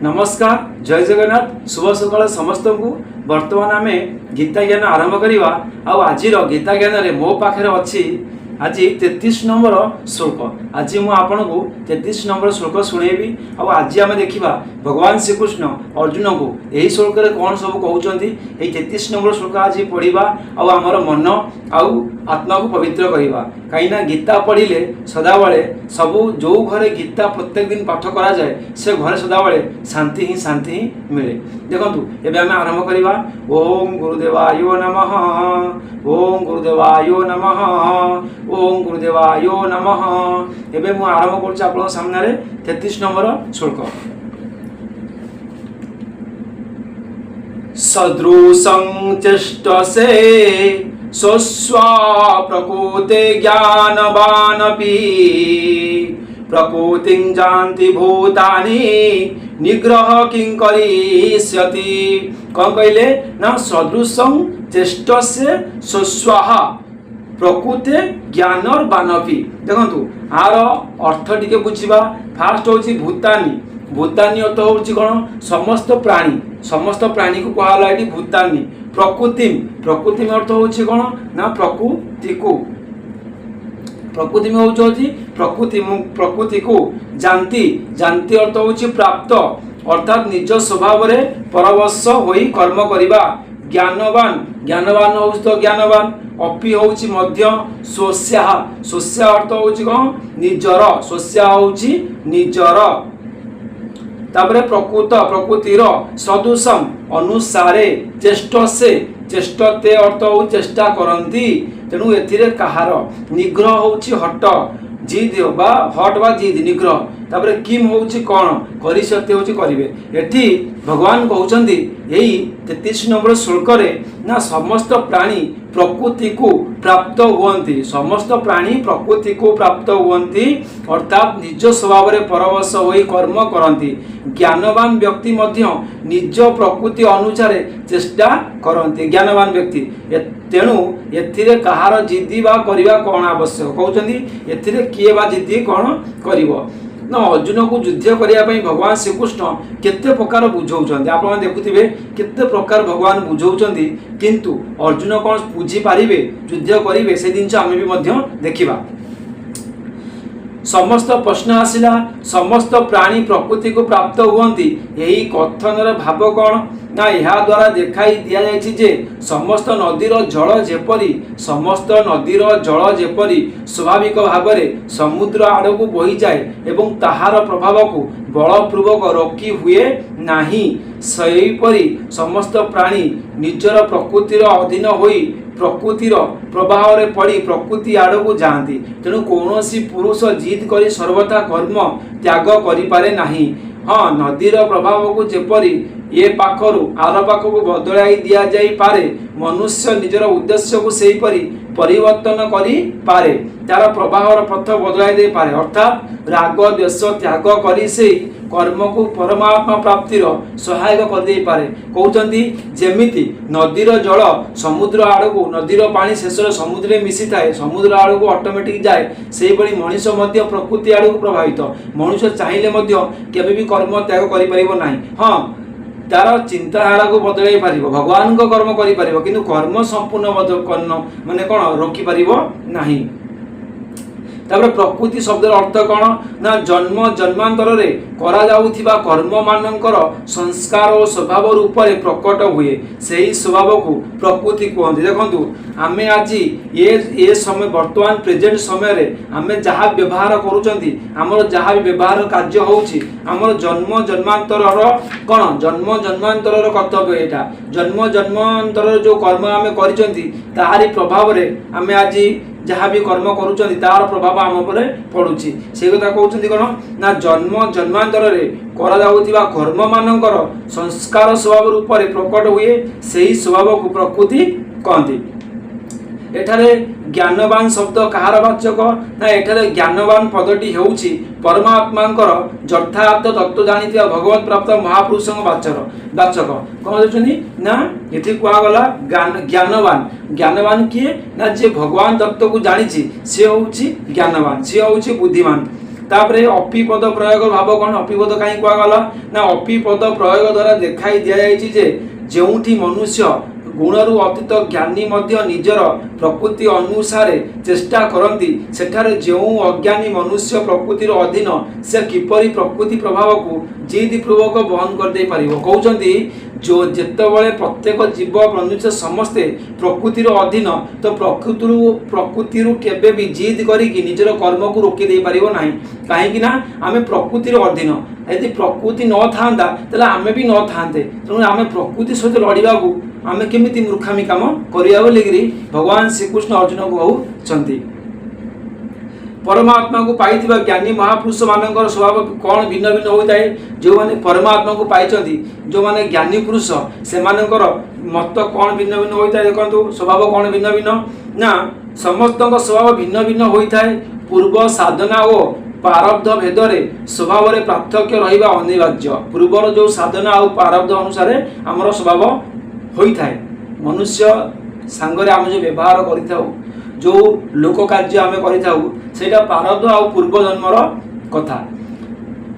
नमस्कार जय जगन्नाथ शुभ सकाल समस्त को। वर्तमान आम गीता ज्ञान आरंभ करवा। आज गीता ज्ञान रे मो पाखे अच्छी आज 33 नंबर श्लोक। आज मुझे 33 नंबर श्लोक शुणेबी। आज आम देखा भगवान श्रीकृष्ण अर्जुन को यही श्लोक कौन सब कहते। 33 नंबर श्लोक आज पढ़ा आमर मन आत्मा को पवित्र करवा। कहीं गीता पढ़ले सदाबले सबू जो घरे गीता प्रत्येक दिन पाठ करा जाए से घरे सदाबले शांति ही मिले। देखु एबे आम आरंभ करवा। ओम गुरुदेवाय नमः। ओम गुरुदेवाय नमः। ओम गुरुदेवाय नमः। एबे मु आरंभ करछि आपन सामने 33 नंबर श्लोक। सदृशं चेष्टसे स्वस्वा प्रकृते ज्ञानवानपि प्रकृतिं जानति भूतानि निग्रह किं करिष्यति। कौन कहले ना सदृशं चेष्टसे स्वस्वाहा प्रकृते ज्ञानर बानपि। देखु आर अर्थ टिके बुझा। फास्ट हूँ भूतानी। भूतानी अर्थ हूँ कौन समस्त प्राणी को कहला ये भूतानी। प्रकृति में अर्थ हूँ कौन ना प्रकृति को। प्रकृति में हूँ प्रकृति को जानती अर्थ हूँ प्राप्त अर्थात निज स्वभाव रे परवश होई कर्म करिबा। ज्ञानवान हूँ तो ज्ञानवान अपि हूँ मध्य स्वस्या अर्थ हूँ कौन निजर। स्वस्या हूँ निजर। तापरे प्रकृतिर सदृशम अनुसारे चेष्टते अर्थ हो चेष्टा करती। तेणु एथिरे कहार निग्रह होउछि हट जिद बा जिद निग्रह। तापरे किम होउछि कौन करिष्यते होउछि करिवे। एठी भगवान कहउछन्ती एही 33 नंबर श्लोक रे ना समस्त प्राणी प्रकृति को प्राप्त हुअन्ति। समस्त प्राणी प्रकृति को प्राप्त हुअन्ति अर्थात निज स्वभाव रे परवश होई कर्म करन्ति। ज्ञानवान व्यक्ति मध्य निज प्रकृति अनुसार चेष्टा करन्ति ज्ञानवान व्यक्ति। तेणु एथिरे कहार जिद्दी बा करिवा कौन आवश्यक कहउछन्ति। एथिरे किए बा जिद्दी कौन करिवो ना अर्जुन को युद्ध करने भगवान श्रीकृष्ण केते प्रकार बुझाऊँ। आप देखुवे केते प्रकार भगवान बुझाऊँ किंतु अर्जुन कौन बुझी पारे युद्ध करेंगे से जिन आम भी देखा। समस्त प्रश्न आसला समस्त प्राणी प्रकृति को प्राप्त हुअन्ति। यही कथनर भाव कौन ना यह द्वारा देखाई दिया जायछि जे समस्त नदीर जल जेपरी स्वाभाविक भाव में समुद्र आड़ को बही जाए एवं ताहार प्रभाव को बलपूर्वक रोकी हुए नाही। सेहीपरि समस्त प्राणी निजर प्रकृतिर अधीन होई प्रकृतिर प्रभाव रे पड़ी प्रकृति आड़ को जाती। तेणु कौन पुरुष जिद करी सर्वथा कर्म त्याग करिपारे नाही। हाँ नदीर प्रभाव को जेपरी ये पाखरु आर पाख को बदलाई दिया जाई पारे मनुष्य निजर उद्देश्य को सेही परी परिवर्तन करी पारे तार प्रभावर पथ बदलाई दे पारे। अर्थात राग द्वेष त्याग करी से कर्म को परमात्मा प्राप्तिर सहायक कर दे पारे। कहउछन्ती जेमिति नदीर जल समुद्र आड़ को नदीर पानी शेष समुद्र मिसी थाए समुद्र आड़ को ऑटोमेटिक जाए से बड़ी मनीष मध्य प्रकृति आड़ को प्रभावित। मनुष्य चाहिए मध्य केबे भी कर्म त्याग करि परिबो नाही। हाँ तार चिंताधारा को बदलाई पार भगवान को कर्म करि किंतु कर्म संपूर्ण माने कौन रोकी पार नाही। तापर प्रकृति शब्द अर्थ कौन ना जन्म जन्मांतर रे करा जाउथिबा कर्म मानकर संस्कार और स्वभाव रूप रे प्रकट हुए सेही स्वभाव को प्रकृति कहते। देखंतु आमे आज ये समय वर्तमान प्रेजेंट समय रे आमे जहाँ व्यवहार करूचंती हमर जहाँ भी व्यवहार कार्य होउची हमर जन्म जन्मांतर कौन जन्म जन्मांतर कर्तव्य एटा। जन्म जन्मांतर जो कर्म आमे करिचंती ताहारी प्रभाव रे आमे आज जहाँ भी कर्म करुँच तार प्रभाव आम उपरे पड़ुछि। से कथा कहते कौन ना जन्म जन्मांतर रे करा जाउथिबा कर्म मानकर संस्कार स्वभाव रूप रे प्रकट हुए सेही स्वभाव को प्रकृति कहती। एठारे ज्ञानवान शब्द कहार वाचक ना एठारे ज्ञानवान पदटी हेउछि परमात्मांकर यथार्थ तत्व जानिथिबा भगवत प्राप्त महापुरुषଙ୍କ वाचक कौन होचनी ना एथि कुआ गला ज्ञानवान किए ना जे भगवान तत्व को जानिछि से होउछि ज्ञानवान से होउछि बुद्धिमान। तापरे अपि पद प्रयोग भाव कौन अपि पद कहीं कहगला ना अपि पद प्रयोग द्वारा देखाई दिया जायछि जे जेउठी मनुष्य गुणरु अतीत ज्ञानी मध्य निजर प्रकृति अनुसार चेष्टा करती सेठारे जो अज्ञानी मनुष्य प्रकृतिर अधीन से किपरि प्रकृति प्रभाव को जिद पूर्वक बहन कर दे पारिबो कहउचंती जो जेतेबेले प्रत्येक जीव मनुष्य समस्ते प्रकृतिर अधीन तो प्रकृतिर केबे भी जिद करिकि निजर कर्म को रोकी दे पारिबो नाही काहेकि ना आमे प्रकृतिर अधीन यदि प्रकृति न थांदा तले आमे भी न थांते तेणु आमे प्रकृति सहित लड़िबा को आमे केमिति मूर्खामी काम करिया बोलिकि भगवान श्रीकृष्ण अर्जुन को कहउचंती परमात्मा को पाइथिबा ज्ञानी महापुरुष मानकर स्वभाव कौन भिन्न भिन्न होता है जो माने परमात्मा को पाइचंती जो माने ज्ञानी पुरुष से मानकर मत कौन भिन्न भिन्न होता है देखंतु स्वभाव कौन भिन्न भिन्न ना समस्त स्वभाव भिन्न भिन्न होता है पूर्व साधना और प्रारब्ध भेदरे स्वभाव रे पार्थक्य रहिबा अनिवार्य पूर्वर जो साधना और प्रारब्ध अनुसार हमर स्वभाव होता है मनुष्य सांगरे आम जो व्यवहार करिथाउ जो लोक कार्य आम करिथाउ सेटा प्रारब्ध और पूर्व जन्मर कथा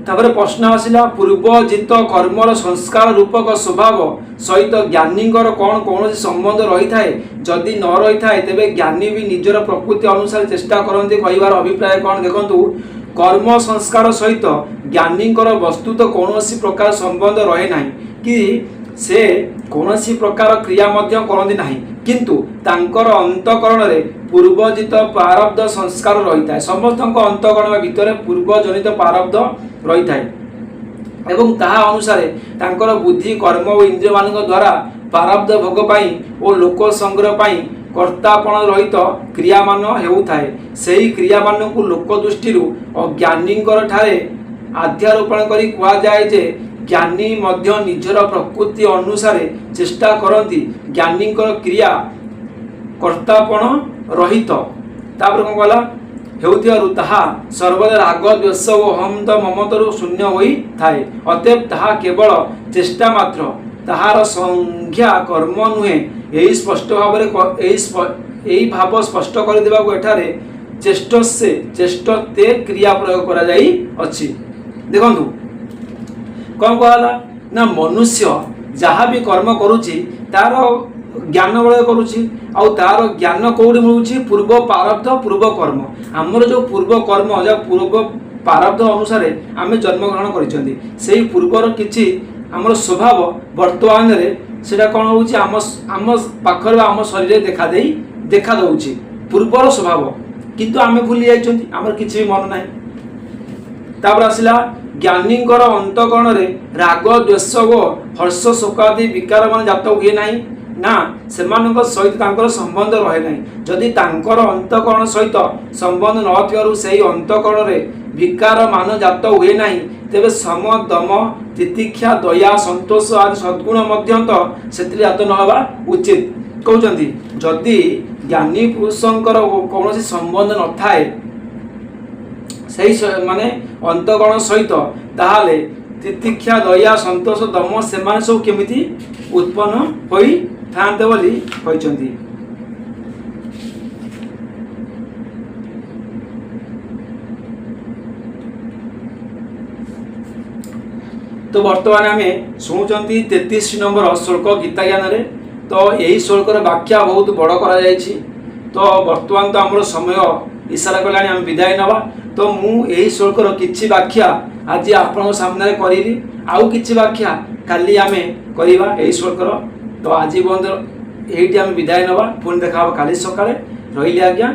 तापर प्रश्न आसिला पूर्वजित कर्मर संस्कार रूपक स्वभाव सहित ज्ञानीकर कौन कौन संबंध रही थाए जदि न रही थाए तेबे ज्ञानी भी निजर प्रकृति अनुसार चेष्टा करते कहबार अभिप्राय कौन देखंतु कर्म संस्कार सहित ज्ञानीकर वस्तु तो कौन प्रकार संबंध रहे ना कि से कौन प्रकार क्रिया मध्य करती नहीं किंतु तांकर अंतकरण रे पूर्वजित प्रारब्ध संस्कार रही था समस्त अंतकरण भितर पूर्वजनित प्रारब्ध रही था एवं ताहा अनुसार तांकर बुद्धि कर्म और इंद्रिय मान द्वारा प्रारब्ध भोग पाई और लोक संग्रह पाई कर्तापण रहित क्रियामान हेउथाए सेही क्रियामान को लोक दृष्टि अज्ञानीकर ठारे आध्यारोपण करी कुआ जाए जे ज्ञानी मध्य निजर प्रकृति अनुसार चेष्टा करती ज्ञानीकर क्रिया कर्तापण रहित तापर कौन कहला हेउथियारु ताहा सर्वदा राग द्वेष ओ अहम ममतरु शून्य होई थाए अतएव ताहा केवल चेष्टा मात्र ताहार संज्ञा कर्म नुहे यही स्पष्ट भाव यही भाव स्पष्ट कर देबा को एठारे चेष्टते क्रिया प्रयोग करा जाई अछि देखंतु कौन कहला ना मनुष्य जहाँ भी कर्म करुची तार ज्ञान बल करुची आउ तार ज्ञान कौड़ी मिलूची पूर्व प्रारब्ध पूर्व कर्म आमर जो पूर्व कर्म या पूर्व प्रारब्ध अनुसार आम जन्म ग्रहण करिसेंती सेही पूर्वर किछि आमर स्वभाव वर्तमान रे सेटा कौन होउची आम पाखर आम शरीर देखा दउची पूर्वर स्वभाव किंतु आमे भूली जाइछंती आमर किछि भी मन नाही तापर आसिला ज्ञानीकर अंतकरण रे राग द्वेष ओ हर्ष शोकादि विकार मान जात हुए नहीं ना सेमानक सहित तांकर संबंध रहे नहीं जदि तांकर अंतकरण सहित संबंध न थियारु सेही अंतकरण रे विकार मान जात हुए नहीं तेबे सम दम तितिक्षा दया संतोष आदि सद्गुण मध्यंत सेति जात न हवा उचित कहउचंती जदि ज्ञानी पुरुषंकर कौन संबंध न थाए सही माने अंतगण सहित ताहाले तितिक्षा दया संतोष दम सेमान सब केमिति उत्पन्न होई थांते बोली कहचंती तो वर्तमान आमे सुनुचंती 33 नंबर श्लोक गीता ज्ञान रे तो यही श्लोकर व्याख्या बहुत बड़ करा जायछि तो वर्तमान तो हमर समय इशारा कलानी हम विदाय नवा तो मु यही श्लोकर किछि व्याख्या आज आपण सामने करी आउ किछि व्याख्या काली आमे करिबा यही श्लोकर तो आज बंद एठी हम विदाय नवा पुन देखा काली सकाळे रहिली आज्ञा।